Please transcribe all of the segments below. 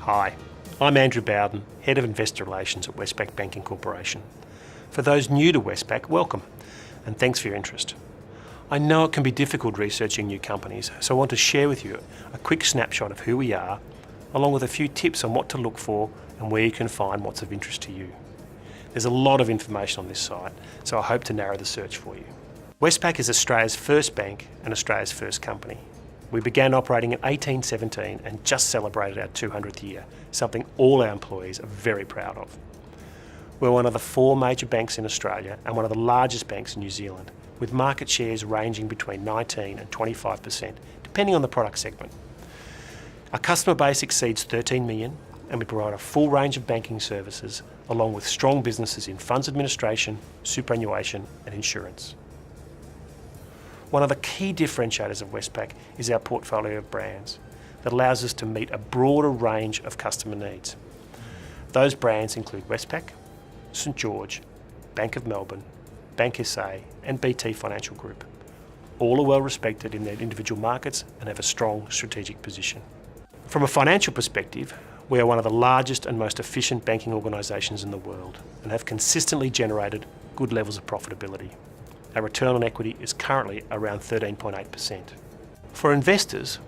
Hi, I'm Andrew Bowden, Head of Investor Relations at Westpac Banking Corporation. For those new to Westpac, welcome, and thanks for your interest. I know it can be difficult researching new companies, so I want to share with you a quick snapshot of who we are, along with a few tips on what to look for and where you can find what's of interest to you. There's a lot of information on this site, so I hope to narrow the search for you. Westpac is Australia's first bank and Australia's first company. We began operating in 1817 and just celebrated our 200th year, something all our employees are very proud of. We're one of the 4 major banks in Australia and one of the largest banks in New Zealand, with market shares ranging between 19 and 25%, depending on the product segment. Our customer base exceeds 13 million, and we provide a full range of banking services, along with strong businesses in funds administration, superannuation and insurance. One of the key differentiators of Westpac is our portfolio of brands that allows us to meet a broader range of customer needs. Those brands include Westpac, St George, Bank of Melbourne, Bank SA and BT Financial Group. All are well respected in their individual markets and have a strong strategic position. From a financial perspective, we are one of the largest and most efficient banking organisations in the world and have consistently generated good levels of profitability. Our return on equity is currently around 13.8%. For investors,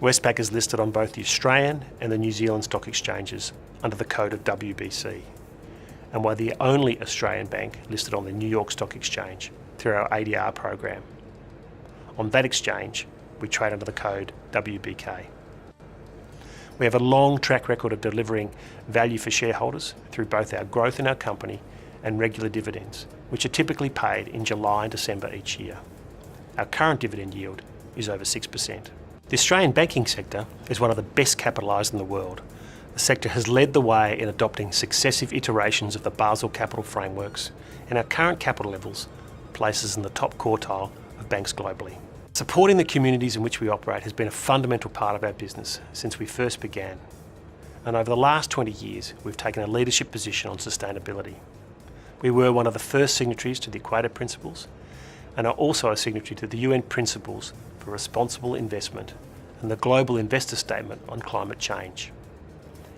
Westpac is listed on both the Australian and the New Zealand stock exchanges under the code of WBC, and we're the only Australian bank listed on the New York Stock Exchange through our ADR program. On that exchange, we trade under the code WBK. We have a long track record of delivering value for shareholders through both our growth in our company and regular dividends, which are typically paid in July and December each year. Our current dividend yield is over 6%. The Australian banking sector is one of the best capitalised in the world. The sector has led the way in adopting successive iterations of the Basel capital frameworks, and our current capital levels place us in the top quartile of banks globally. Supporting the communities in which we operate has been a fundamental part of our business since we first began. And over the last 20 years, we've taken a leadership position on sustainability. We were one of the first signatories to the Equator Principles and are also a signatory to the UN Principles for Responsible Investment and the Global Investor Statement on Climate Change.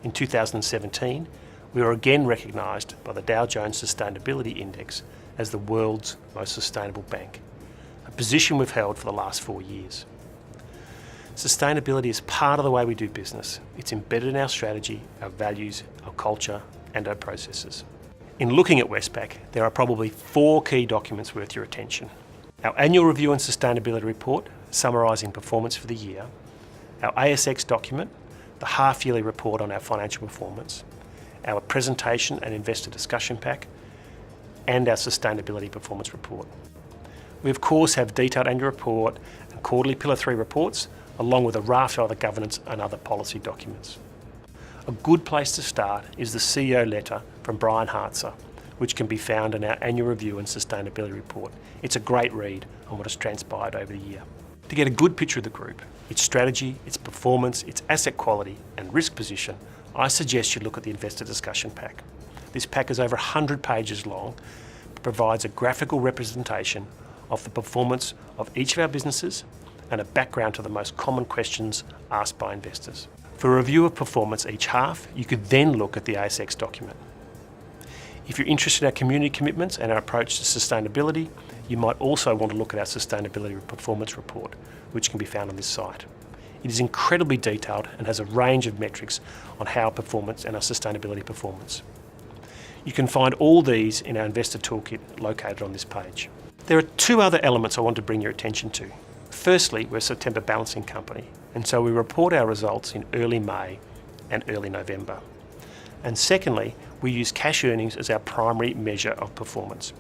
In 2017, we were again recognised by the Dow Jones Sustainability Index as the world's most sustainable bank, a position we've held for the last 4 years. Sustainability is part of the way we do business. It's embedded in our strategy, our values, our culture and our processes. In looking at Westpac, there are probably 4 key documents worth your attention. Our annual review and sustainability report summarising performance for the year, our ASX document, the half-yearly report on our financial performance, our presentation and investor discussion pack, and our sustainability performance report. We of course have detailed annual report and quarterly Pillar 3 reports, along with a raft of other governance and other policy documents. A good place to start is the CEO letter from Brian Hartzer, which can be found in our annual review and sustainability report. It's a great read on what has transpired over the year. To get a good picture of the group, its strategy, its performance, its asset quality and risk position, I suggest you look at the investor discussion pack. This pack is over 100 pages long, but provides a graphical representation of the performance of each of our businesses and a background to the most common questions asked by investors. For a review of performance each half, you could then look at the ASX document. If you're interested in our community commitments and our approach to sustainability, you might also want to look at our sustainability performance report, which can be found on this site. It is incredibly detailed and has a range of metrics on our performance and our sustainability performance. You can find all these in our investor toolkit located on this page. There are 2 other elements I want to bring your attention to. Firstly, we're a September balancing company, and so we report our results in early May and early November. And secondly, we use cash earnings as our primary measure of performance.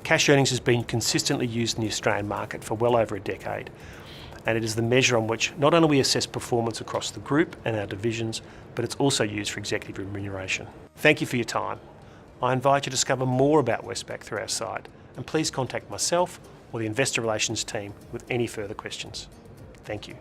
Cash earnings has been consistently used in the Australian market for well over a decade, and it is the measure on which not only we assess performance across the group and our divisions, but it's also used for executive remuneration. Thank you for your time. I invite you to discover more about Westpac through our site, and please contact myself or the Investor Relations team with any further questions. Thank you.